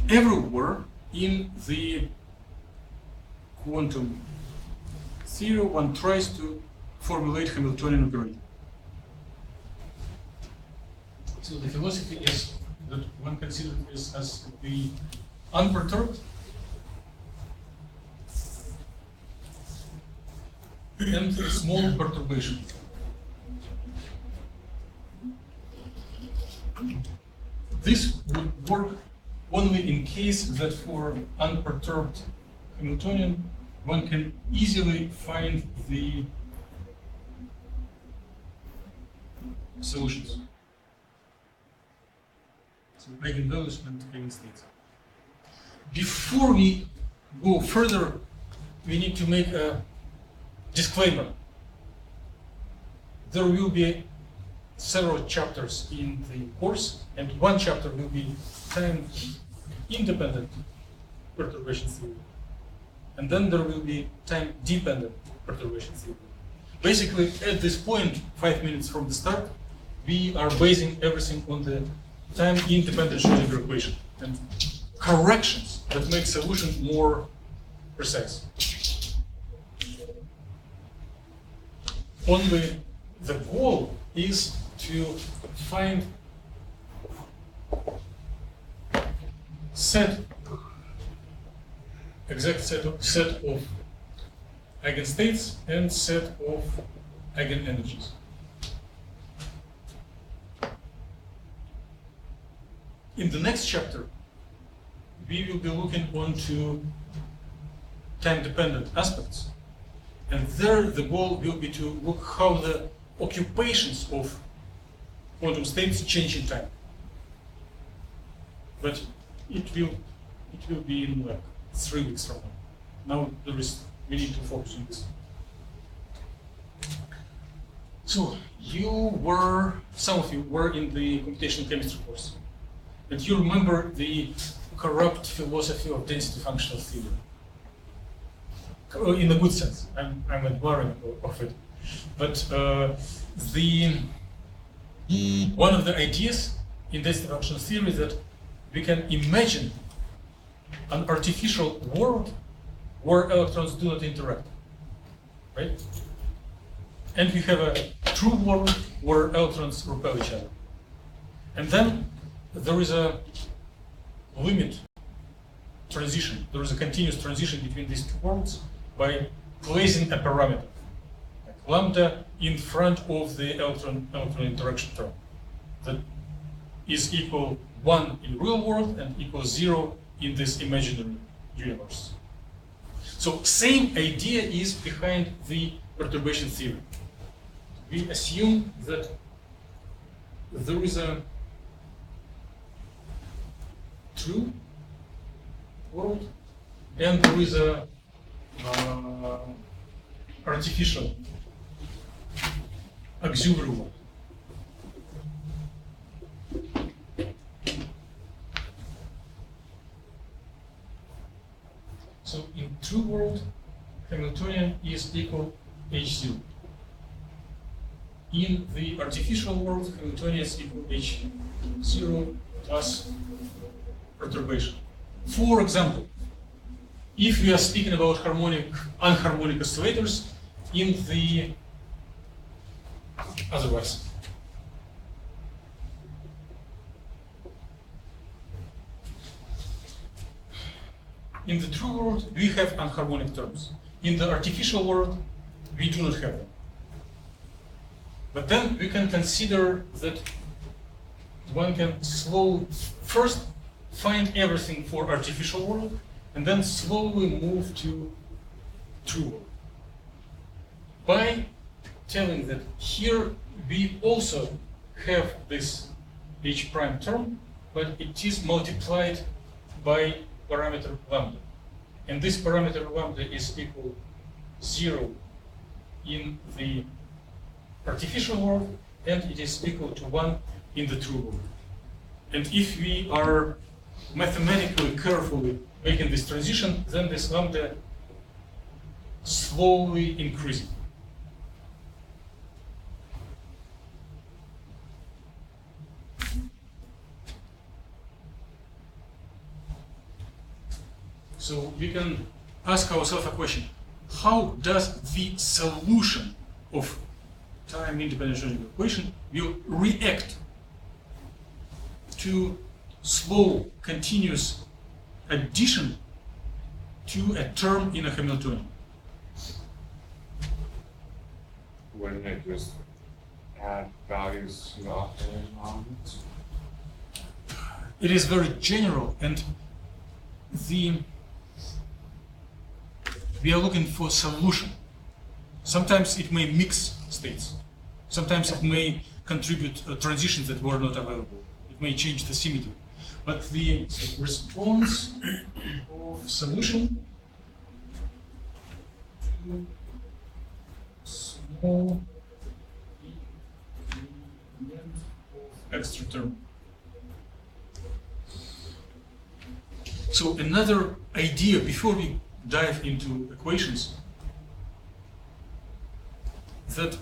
everywhere in the quantum theory, one tries to formulate Hamiltonian operator. So the philosophy is that one considers this as the unperturbed and small perturbation. This would work only in case that for unperturbed Hamiltonian, one can easily find the solutions. So eigenvalues and eigenstates. Before we go further, we need to make a disclaimer. There will be several chapters in the course, and one chapter will be time-independent perturbation theory. And then there will be time-dependent perturbation theory. Basically, at this point, 5 minutes from the start, we are basing everything on the time-independent Schrödinger equation and corrections that make solution more precise. Only the goal is to find set exact set of eigenstates and set of eigenenergies. In the next chapter, we will be looking onto time-dependent aspects. And there the goal will be to look how the occupations of quantum states change in time. But it will be in like 3 weeks from now. Now we need to focus on this. So some of you were in the computational chemistry course. And you remember the corrupt philosophy of density functional theory. In a good sense, I'm admiring of it. But one of the ideas in density functional theory is that we can imagine an artificial world where electrons do not interact, right? And we have a true world where electrons repel each other. And then there is a limit transition. There is a continuous transition between these two worlds by placing a parameter, like lambda, in front of the electron interaction term that is equal 1 in real world and equals 0 in this imaginary universe. So same idea is behind the perturbation theory. We assume that there is a true world and there is a artificial auxiliary world. So in true world, Hamiltonian is equal H0. In the artificial world, Hamiltonian is equal H0 plus perturbation. For example, if we are speaking about anharmonic oscillators in the otherwise. In the true world, we have anharmonic terms. In the artificial world, we do not have them. But then we can consider that one can first find everything for artificial world, and then slowly move to true world. By telling that here we also have this H prime term, but it is multiplied by parameter lambda. And this parameter lambda is equal 0 in the artificial world, and it is equal to 1 in the true world. And if we are mathematically carefully making this transition, then this lambda slowly increasing. So we can ask ourselves a question: how does the solution of time-independent Schrödinger equation will react to slow, continuous addition to a term in a Hamiltonian? Wouldn't it just add values to the operating elements? It is very general, and we are looking for solution. Sometimes it may mix states. Sometimes it may contribute transitions that were not available. It may change the symmetry. But the response of solution to small extra term. So another idea before we dive into equations, that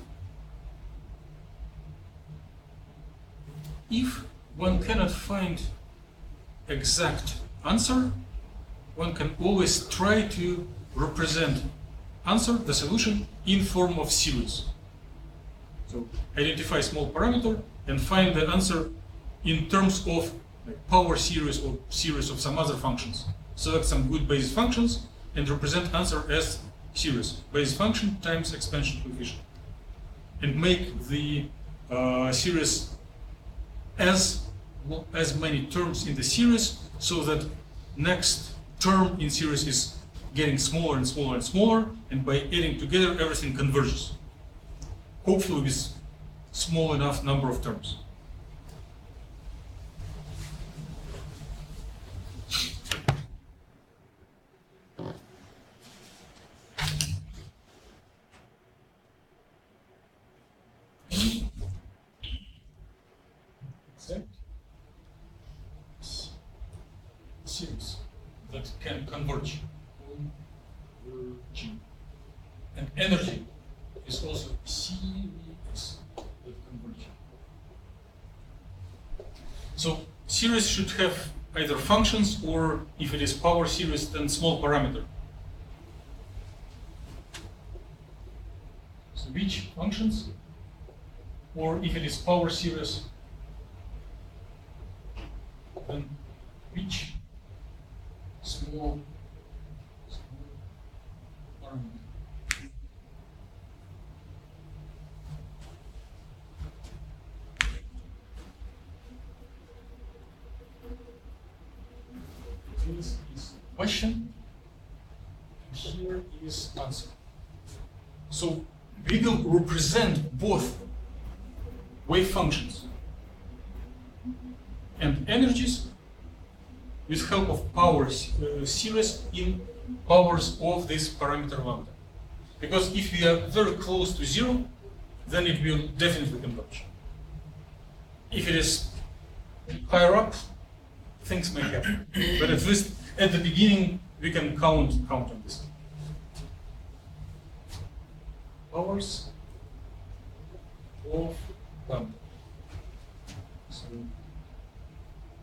if one cannot find exact answer, one can always try to represent answer, the solution, in form of series. So identify small parameter and find the answer in terms of like power series or series of some other functions. Select some good basis functions, and represent answer as series, base function times expansion coefficient, and make the series as many terms in the series, so that next term in series is getting smaller and smaller and smaller, and by adding together everything converges, hopefully with small enough number of terms. Series that can converge. And energy is also series that converge. So series should have either functions, or if it is power series, then small parameter. So which functions, or if it is power series, then which small parameter. This is question, and here is answer. So we will represent both wave functions and energies with help of power series in powers of this parameter lambda. Because if we are very close to 0, then it will definitely converge. If it is higher up, things may happen. But at least at the beginning, we can count on this. Powers of lambda. So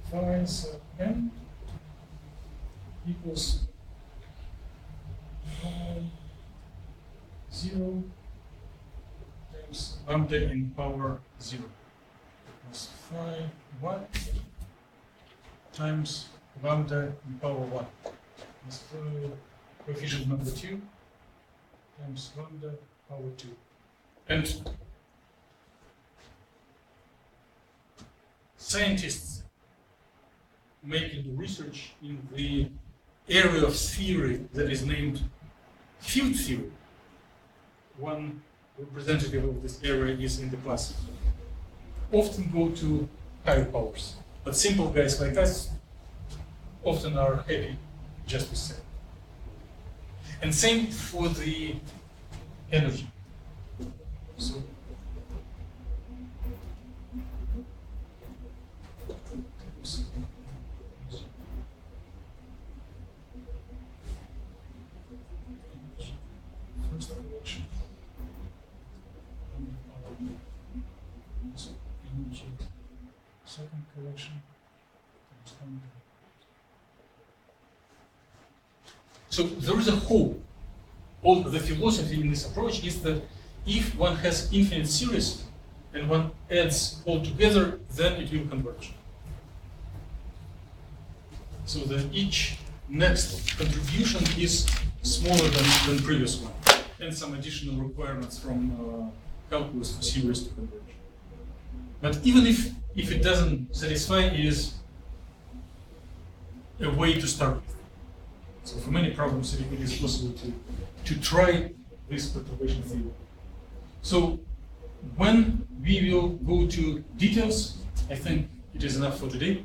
phi sub n equals phi 0 times lambda in power 0 plus phi 1 times lambda in power 1 plus coefficient number 2 times lambda power 2. And scientists making research in the area of theory that is named field theory. One representative of this area is in the class. Often go to higher powers, but simple guys like us often are happy just with same. And same for the energy. So first collection, energy, second collection. So there is a hope. All the philosophy in this approach is that if one has infinite series and one adds all together, then it will converge. So that each next contribution is smaller than previous one, and some additional requirements from calculus for series to converge. But even if it doesn't satisfy, it is a way to start with. So for many problems, it is possible to try this perturbation theory. So when we will go to details, I think it is enough for today.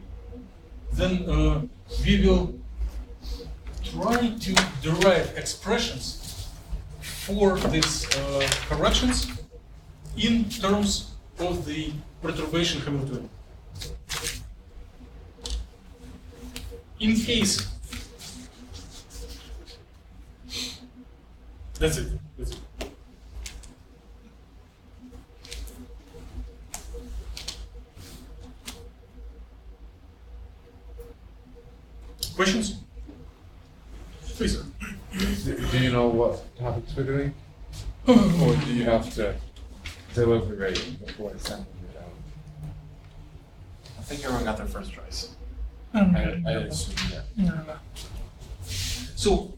Then we will try to derive expressions for these corrections in terms of the perturbation Hamiltonian. In case, that's it. Questions? Please. Do you know what topics we're doing? Or do you have to deliberate before sending it out? I think everyone got their first choice. I assume that. No. So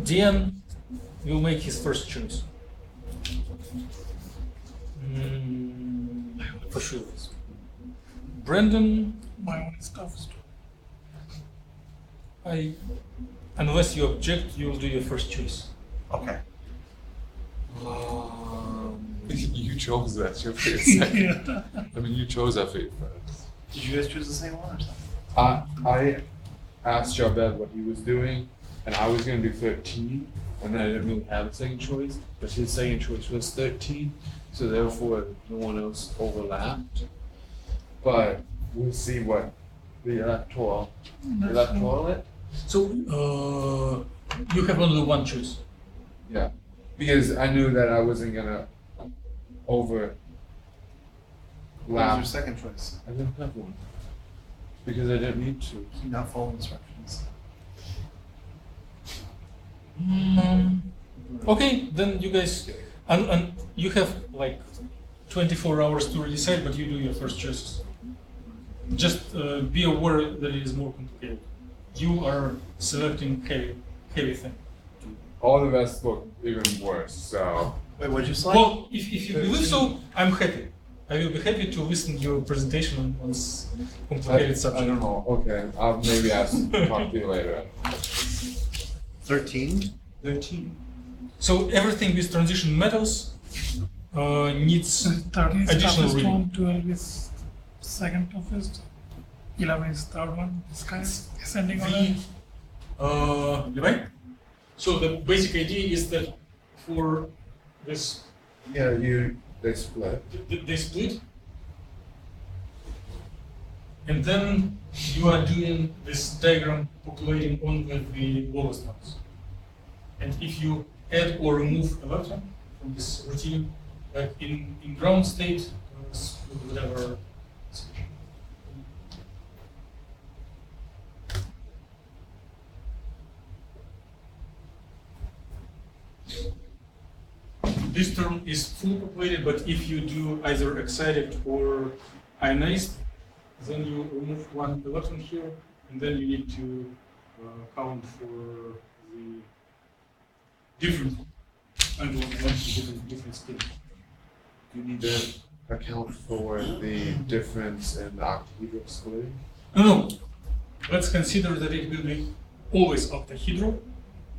Dan will make his first choice. For sure. Brandon, My one is toughest. unless you object, you will do your first choice. Okay. You chose that. Your fate second. Yeah. I mean, you chose that fate first. Did you guys choose the same one or something? I asked Jabed what he was doing, and I was going to do 13, and then I didn't really have a second choice, but his second choice was 13, so therefore no one else overlapped. But we'll see what the electoral it? So you have only one choice. Yeah, because I knew that I wasn't going to overlap. What was your second choice? I didn't have one, because I didn't need to. Keep not following instructions. Okay, then you guys, and you have like 24 hours to decide, but you do your first choices. Just be aware that it is more complicated. You are selecting heavy thing. All the rest look even worse, so. Wait, what did you select? Well, if you believe so, I'm happy. I will be happy to listen to your presentation on this complicated subject. I don't know. Okay, I'll maybe talk to you later. 13? 13. So everything with transition metals needs 13 is additional toughest reading. one, 12 is second toughest, 11 is third one. This guy is ascending on it. Right? So the basic idea is that for this, Yeah, they split. they split, and then you are doing this diagram populating only the lowest ones. And if you add or remove electron from this routine, like in ground state, whatever. This term is full populated, but if you do either excited or ionized, then you remove one electron here, and then you need to count for the different underlying electrons, different spin. You need to account for the difference in the octahedral splitting. No, let's consider that it will be always octahedral,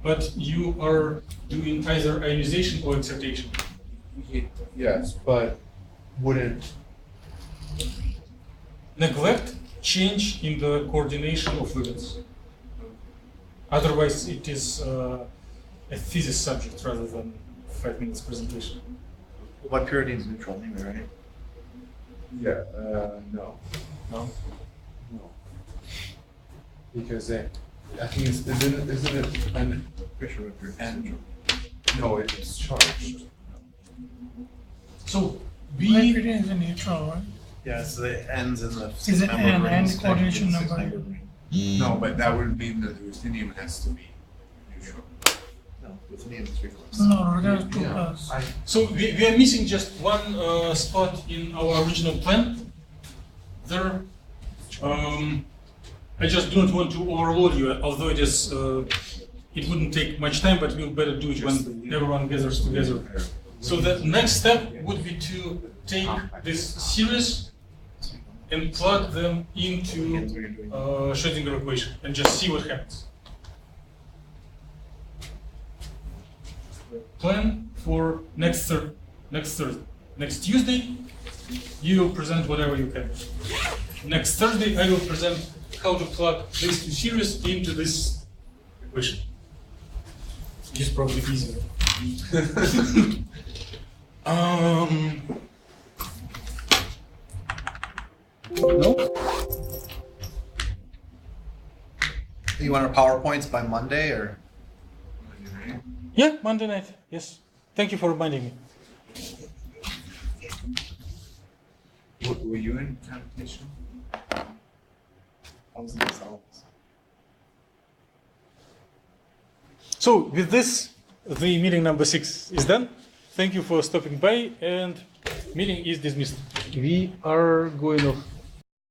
but you are doing either ionization or excitation. Yes, but wouldn't. Neglect change in the coordination of events. Otherwise, it is a thesis subject rather than 5 minutes presentation. What purity is neutral anyway, right? Yeah, no. No? No. Because I think isn't it an. Pretty sure what purity is And neutral. no, it's charged. So, Purity is a neutral, right? Yeah, so it ends in the Is it six-member an ring, and six coordination member number? ring. No, but that would mean that the ruthenium has to be neutral. No, with an it's 3 plus. No, there's 2 Yeah, plus. so we are missing just one spot in our original plan. There, I just don't want to overload you, although it is, it wouldn't take much time, but we'll better do it when everyone gathers together. So the next step would be to take this series and plug them into Schrödinger equation and just see what happens. Plan for next Thursday. Next Tuesday, you will present whatever you can. Next Thursday, I will present how to plug these two series into this equation. It's probably easier. No? You want our PowerPoints by Monday or? Yeah, Monday night. Yes. Thank you for reminding me. Were you in competition? I was in the cells. So with this, the meeting number 6 is done. Thank you for stopping by, and meeting is dismissed. We are going off